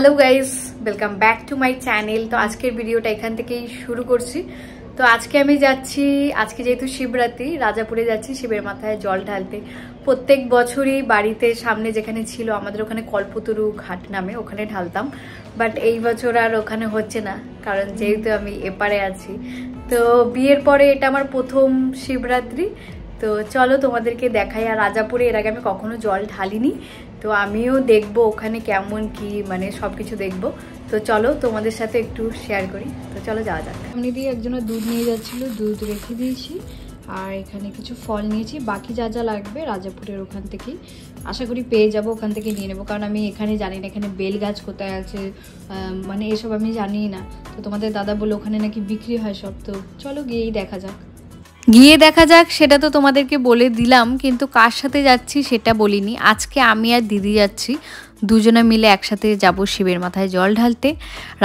Hello guys, welcome back to my channel. তো আজকের ভিডিওটা এখান থেকেই শুরু করছি। তো আজকে আমি যাচ্ছি, আজকে যেহেতু শিবরাত্রি, রাজাপুরে যাচ্ছি শিবের মাথায় জল ঢালতে। প্রত্যেক বছরই বাড়িতে সামনে যেখানে ছিল আমাদের ওখানে কল্পতরু ঘাট নামে, ওখানে ঢালতাম। বাট এই বছর আর ওখানে হচ্ছে না, কারণ যেহেতু আমি এপারে আছি। তো বিয়ের পরে এটা আমার প্রথম শিবরাত্রি। তো চলো তোমাদেরকে দেখাই। আর রাজাপুরে এর আগে আমি কখনো জল ঢালিনি, তো আমিও দেখবো ওখানে কেমন কি, মানে সবকিছু দেখবো। তো চলো তোমাদের সাথে একটু শেয়ার করি। তো চলো যাওয়া যাক। সামনে দিয়ে একজনের দুধ নিয়ে যাচ্ছিল, দুধ রেখে দিয়েছি। আর এখানে কিছু ফল নিয়েছি, বাকি যা যা লাগবে রাজাপুরের ওখান থেকেই আশা করি পেয়ে যাবো, ওখান থেকে নিয়ে নেবো। কারণ আমি এখানে জানি না এখানে বেল গাছ কোথায় আছে, মানে এসব আমি জানি না। তো তোমাদের দাদা বললো ওখানে নাকি বিক্রি হয় সব। তো চলো গিয়েই দেখা যাক। গিয়ে দেখা যাক সেটা তো তোমাদেরকে বলে দিলাম, কিন্তু কার সাথে যাচ্ছি সেটা বলিনি। আজকে আমি আর দিদি যাচ্ছি, দুজনে মিলে একসাথে যাব শিবের মাথায় জল ঢালতে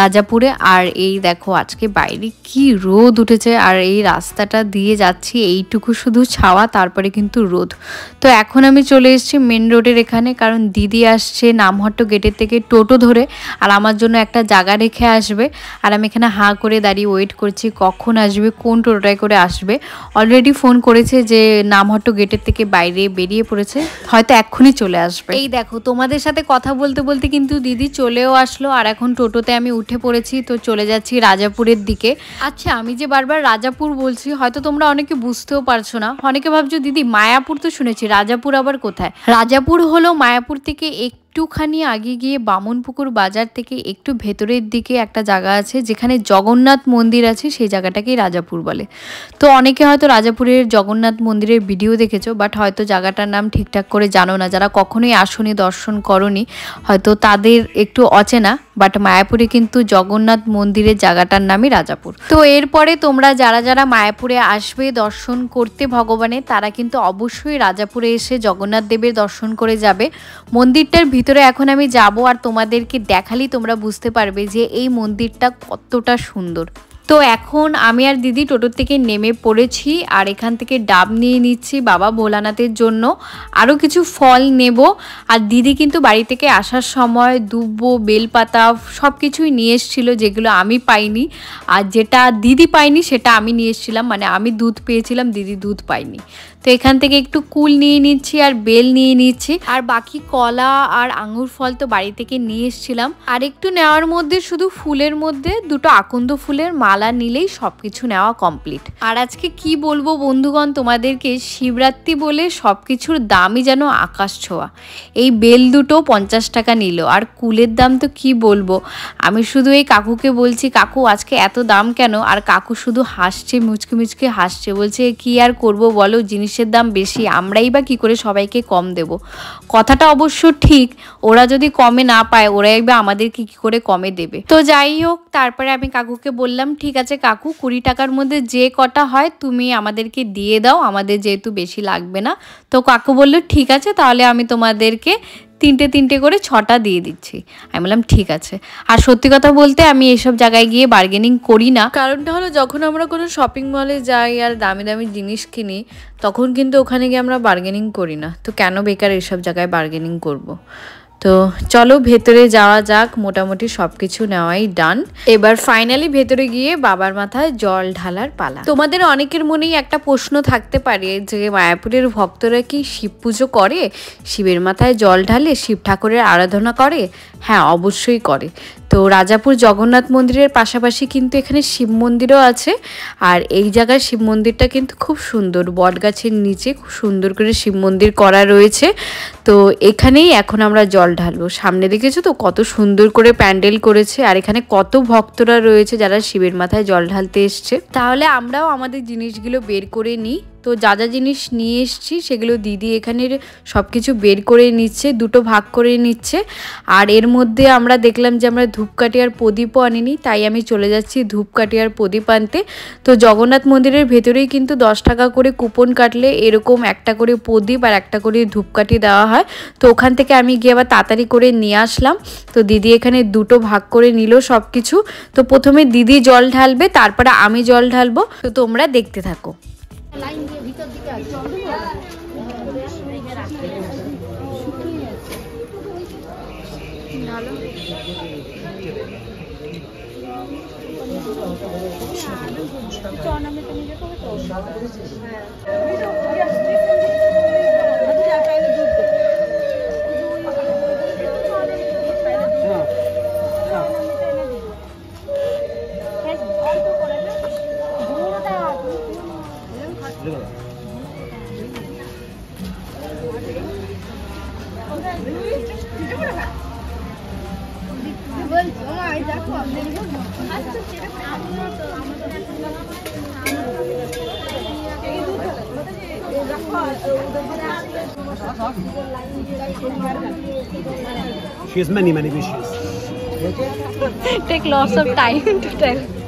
রাজাপুরে। আর এই দেখো আজকে বাইরে কি রোদ উঠেছে, আর এই রাস্তাটা দিয়ে যাচ্ছি, এইটুকু শুধু ছাওয়া, তারপরে কিন্তু রোদ। তো এখন আমি চলে এসেছি মেন রোডের এখানে, কারণ দিদি আসছে নামহট্ট গেটের থেকে টোটো ধরে, আর আমার জন্য একটা জায়গা রেখে আসবে। আর আমি এখানে হাঁ করে দাঁড়িয়ে ওয়েট করছি কখন আসবে, কোন টোটোটায় করে আসবে। অলরেডি ফোন করেছে যে নামহট্ট গেটের থেকে বাইরে বেরিয়ে পড়েছে, হয়তো এক্ষুনি চলে আসবে। এই দেখো তোমাদের সাথে কথা বলতে বলতে কিন্তু দিদি চলেও আসলো, আর এখন টোটোতে আমি উঠে পড়েছি। তো চলে যাচ্ছি রাজাপুরের দিকে। আচ্ছা, আমি যে বারবার রাজাপুর বলছি, হয়তো তোমরা অনেকে বুঝতেও পারছো না। অনেকে ভাবছো দিদি মায়াপুর তো শুনেছি, রাজাপুর আবার কোথায়? রাজাপুর হলো মায়াপুর থেকে একটুখানি আগে গিয়ে বামনপুকুর বাজার থেকে একটু ভেতরের দিকে একটা জায়গা আছে যেখানে জগন্নাথ মন্দির আছে, সেই জায়গাটাকেই রাজাপুর বলে। তো অনেকে হয়তো রাজাপুরের জগন্নাথ মন্দিরের ভিডিও দেখেছো, বাট হয়তো জায়গাটার নাম ঠিকঠাক করে জানো না। যারা কখনোই আসনি, দর্শন করনি, হয়তো তাদের একটু অচেনা। বাট মায়াপুরে কিন্তু জগন্নাথ মন্দিরের জায়গাটার নামই রাজাপুর। তো এরপরে তোমরা যারা যারা মায়াপুরে আসবে দর্শন করতে ভগবানের, তারা কিন্তু অবশ্যই রাজাপুরে এসে জগন্নাথ দেবের দর্শন করে যাবে। মন্দিরটার ভিতরে এখন আমি যাব, আর তোমাদেরকে দেখালেই তোমরা বুঝতে পারবে যে এই মন্দিরটা কতটা সুন্দর। তো এখন আমি আর দিদি টোটোর থেকে নেমে পড়েছি, আর এখান থেকে ডাব নিয়ে নিচ্ছি বাবা ভোলানাথের জন্য, আরও কিছু ফল নেব। আর দিদি কিন্তু বাড়ি থেকে আসার সময় দুব্বো, বেলপাতা সব কিছুই নিয়ে এসেছিলো, যেগুলো আমি পাইনি। আর যেটা দিদি পাইনি সেটা আমি নিয়ে এসেছিলাম, মানে আমি দুধ পেয়েছিলাম, দিদি দুধ পাইনি। তো এখান থেকে একটু কুল নিয়ে নিচ্ছি, আর বেল নিয়ে নিচ্ছি, আর বাকি কলা আর আঙুর ফল তো বাড়ি থেকে নিয়ে এসেছিলাম। আর একটু নেওয়ার মধ্যে শুধু ফুলের মধ্যে দুটো আকন্দ ফুলের মালা নিলেই সব কিছু নেওয়া কমপ্লিট। আর আজকে কি বলবো বন্ধুগণ তোমাদেরকে, শিবরাত্রি বলে সব কিছুর দামই যেন আকাশ ছোঁয়া। এই বেল দুটো 50 টাকা নিল, আর কুলের দাম তো কি বলবো। আমি শুধু এই কাকুকে বলছি, কাকু আজকে এত দাম কেন? আর কাকু শুধু হাসছে, মুচকে মুচকে হাসছে, বলছে কি আর করব বলো, জিনিসের দাম বেশি, আমরাই বা কি করে সবাইকে কম দেব। কথাটা অবশ্য ঠিক, ওরা যদি কমে না পায়, ওরাই বা আমাদেরকে কি করে কমে দেবে। তো যাই হোক, তারপরে আমি কাকুকে বললাম ঠিক আছে কাকু, 20 টাকার মধ্যে যে কটা হয় তুমি আমাদেরকে দিয়ে দাও, আমাদের যেহেতু বেশি লাগবে না। তো কাকু বললো ঠিক আছে, তাহলে আমি তোমাদেরকে তিনটে করে 6টা দিয়ে দিচ্ছি। আমি বললাম ঠিক আছে। আর সত্যি কথা বলতে আমি এইসব জায়গায় গিয়ে বার্গেনিং করি না। কারণটা হলো যখন আমরা কোনো শপিং মলে যাই আর দামি দামি জিনিস কিনি, তখন কিন্তু ওখানে গিয়ে আমরা বার্গেনিং করি না। তো কেন বেকার এইসব জায়গায় বার্গেনিং করব। তো চলো ভেতরে যাওয়া যাক, মোটামুটি সব কিছু নেওয়াই ডান। এবার ফাইনালি ভেতরে গিয়ে বাবার মাথায় জল ঢালার পালা। তোমাদের অনেকের মনেই একটা প্রশ্ন থাকতে পারে যে মায়াপুরের ভক্তরা কি শিব পুজো করে, শিবের মাথায় জল ঢালে, শিব ঠাকুরের আরাধনা করে? হ্যাঁ, অবশ্যই করে। তো রাজাপুর জগন্নাথ মন্দিরের পাশাপাশি কিন্তু এখানে শিব মন্দিরও আছে। আর এই জায়গার শিব মন্দিরটা কিন্তু খুব সুন্দর, বটগাছের নিচে খুব সুন্দর করে শিব মন্দির করা রয়েছে। তো এখানেই এখন আমরা জল ঢালবো। সামনে দেখেছো তো কত সুন্দর করে প্যান্ডেল করেছে, আর এখানে কত ভক্তরা রয়েছে যারা শিবের মাথায় জল ঢালতে এসছে। তাহলে আমরাও আমাদের জিনিসগুলো বের করে নিই। তো যা যা জিনিস নিয়ে এসছি সেগুলো দিদি এখানে সব কিছু বের করে নিচ্ছে, দুটো ভাগ করে নিচ্ছে। আর এর মধ্যে আমরা দেখলাম যে আমরা ধূপকাঠি আর প্রদীপও আনিনি, তাই আমি চলে যাচ্ছি ধূপকাঠি আর প্রদীপ আনতে। তো জগন্নাথ মন্দিরের ভেতরেই কিন্তু 10 টাকা করে কুপন কাটলে এরকম একটা করে প্রদীপ আর একটা করে ধূপকাঠি দেওয়া হয়। তো ওখান থেকে আমি গিয়ে আবার তাড়াতাড়ি করে নিয়ে আসলাম। তো দিদি এখানে দুটো ভাগ করে নিল সব কিছু। তো প্রথমে দিদি জল ঢালবে, তারপরে আমি জল ঢালবো। তো তোমরা দেখতে থাকো। লাইন দিয়ে ভিতর দিকে আসো। ভালো She has many wishes. Take lots of time to tell.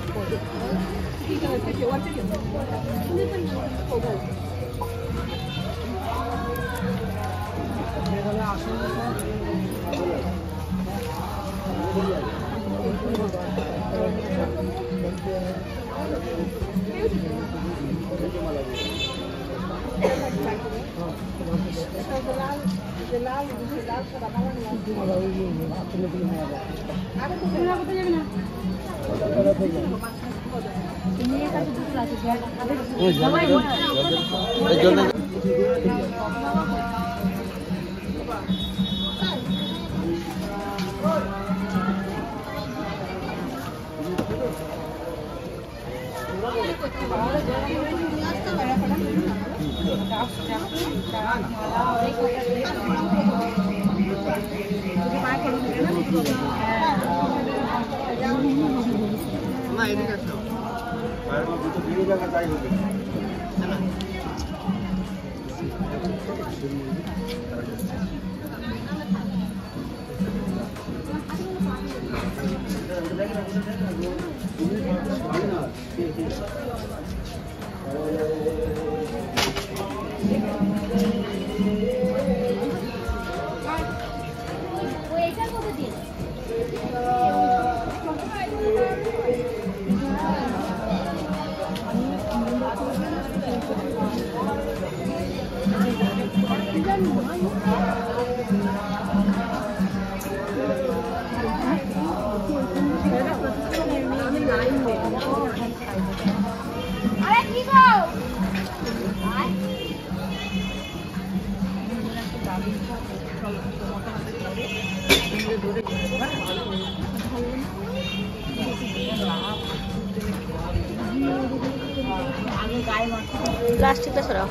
Plastic सराओ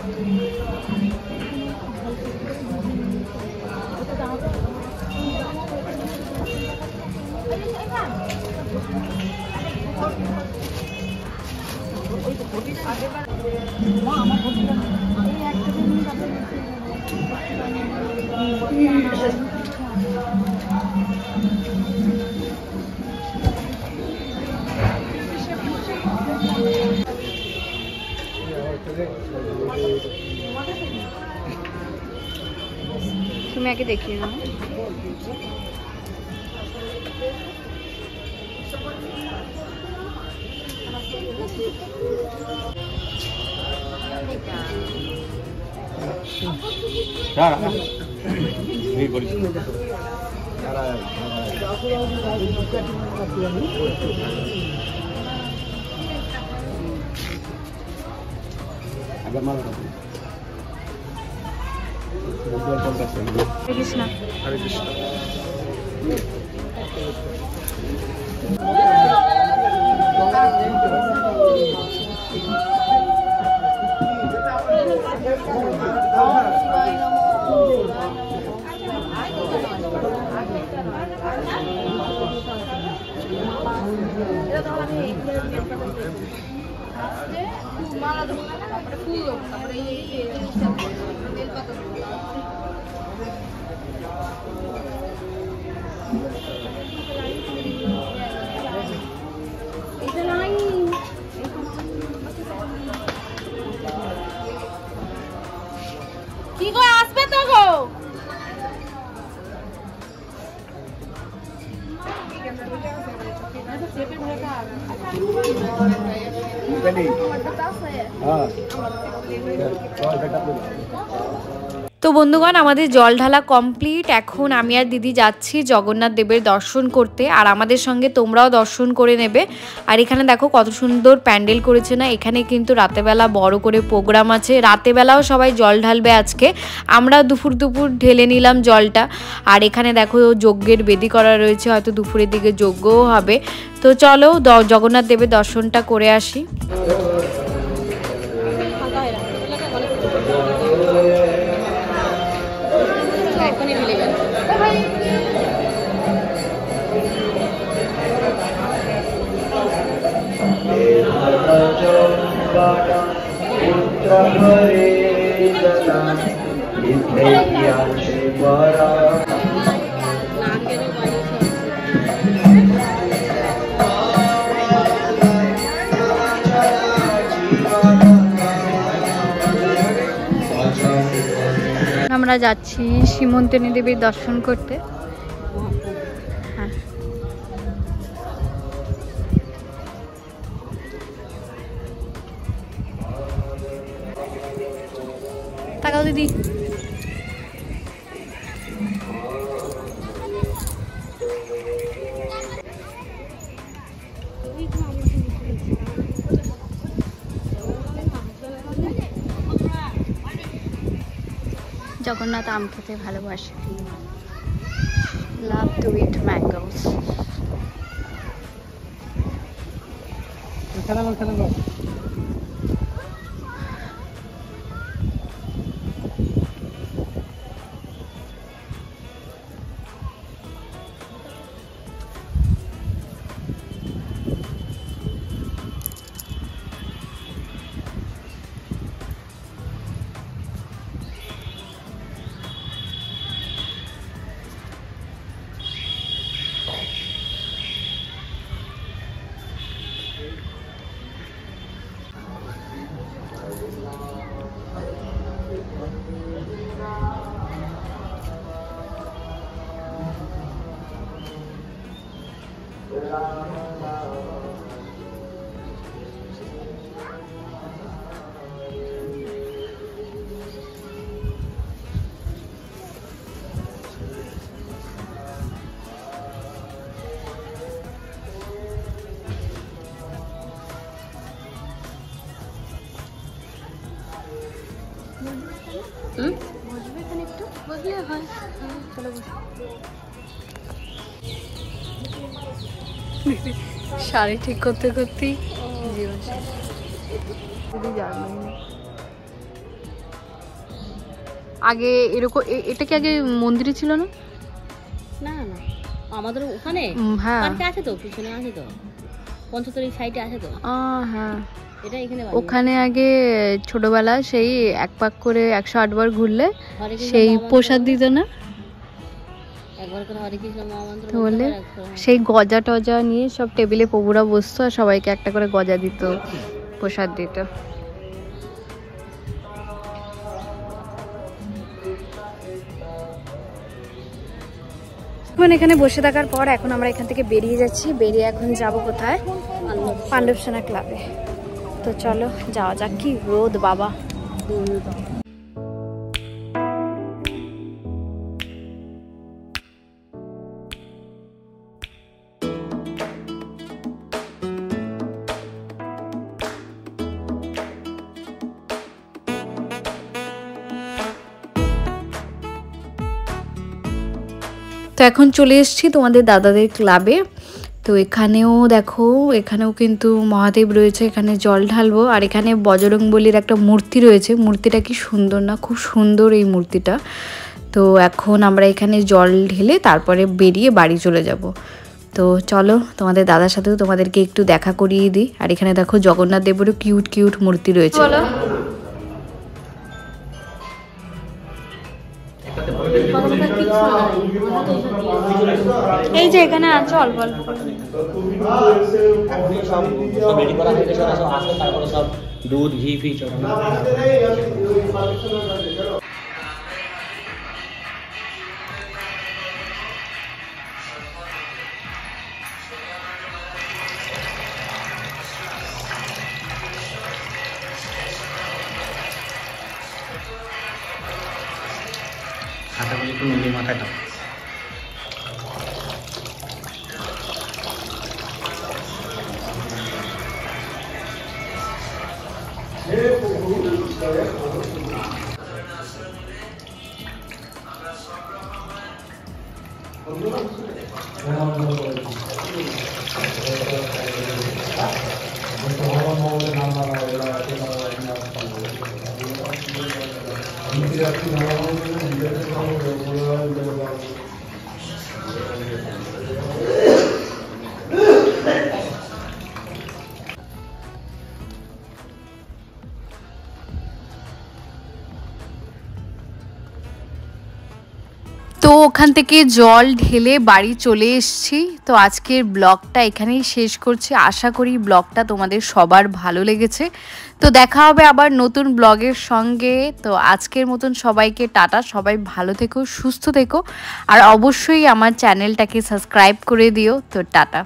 তুমি আগে দেখিয়ে নাও हरे कृष्ण हरे कृष्ण কি গো আসবে তো গো তো বন্ধুগণ আমাদের জল ঢালা কমপ্লিট। এখন আমি আর দিদি যাচ্ছি জগন্নাথ দেবের দর্শন করতে, আর আমাদের সঙ্গে তোমরাও দর্শন করে নেবে। আর এখানে দেখো কত সুন্দর প্যান্ডেল করেছে না, এখানে কিন্তু রাতেবেলা বড় করে প্রোগ্রাম আছে, রাতেবেলাও সবাই জল ঢালবে আজকে। আমরা দুপুর ঢেলে নিলাম জলটা। আর এখানে দেখো যজ্ঞের বেদি করা রয়েছে, হয়তো দুপুরের দিকে যজ্ঞও হবে। তো চলো জগন্নাথ দেবের দর্শনটা করে আসি। আমরা যাচ্ছি সীমন্তিনী দেবীর দর্শন করতে। হ্যাঁ, তাকাও দিদি। জগন্নাথ আম খেতে ভালোবাসে, love to it mangoes. Sari ঠিক করতে করতেই জীবন শেষ। আগে এরকম, এটা কি আগে মন্দিরে ছিল না? না না, আমাদের ওখানে হ্যাঁ আছে তো, পিছনে আছে তো, পঞ্চতলী সাইডে আছে তো। হ্যাঁ, এটা এখানে ওখানে আগে ছোটবেলা সেই এক পাক করে 108 বার ঘুরলে সেই প্রসাদ দিত না, বলে সেই গজা টজা নিয়ে সব টেবিলে প্রভুরা বসতো আর সবাইকে একটা করে গজা দিত, প্রসাদ দিত। এখানে বসে থাকার পর এখন আমরা এখান থেকে বেরিয়ে যাচ্ছি। বেরিয়ে এখন যাব কোথায়? পাণ্ডব সেনা ক্লাবে। তো চলো যাওয়া যাক। কি রোদ বাবা! তো এখন চলে এসেছি তোমাদের দাদাদের ক্লাবে। তো এখানেও দেখো, এখানেও কিন্তু মহাদেব রয়েছে, এখানে জল ঢালবো। আর এখানে বজরংবলীর একটা মূর্তি রয়েছে, মূর্তিটা কি সুন্দর না, খুব সুন্দর এই মূর্তিটা। তো এখন আমরা এখানে জল ঢেলে তারপরে বেরিয়ে বাড়ি চলে যাব। তো চলো তোমাদের দাদার সাথেও তোমাদেরকে একটু দেখা করিয়ে দিই। আর এখানে দেখো জগন্নাথ দেবেরও কিউট কিউট মূর্তি রয়েছে। বলো, এই যে এখানে আছে অল্প অল্প দুধ ঘি ফি আশা করি একটু নদীর মাথায় দাও। তো ওখান থেকে জল ঢেলে বাড়ি চলে এসেছি। তো আজকের ব্লগটা এখানেই শেষ করছি। আশা করি ব্লগটা তোমাদের সবার ভালো লেগেছে। তো দেখা হবে আবার নতুন ব্লগের সঙ্গে। তো আজকের মতন সবাইকে টাটা, সবাই ভালো থেকো, সুস্থ থেকো, আর অবশ্যই আমার চ্যানেলটাকে সাবস্ক্রাইব করে দিও। তো টাটা।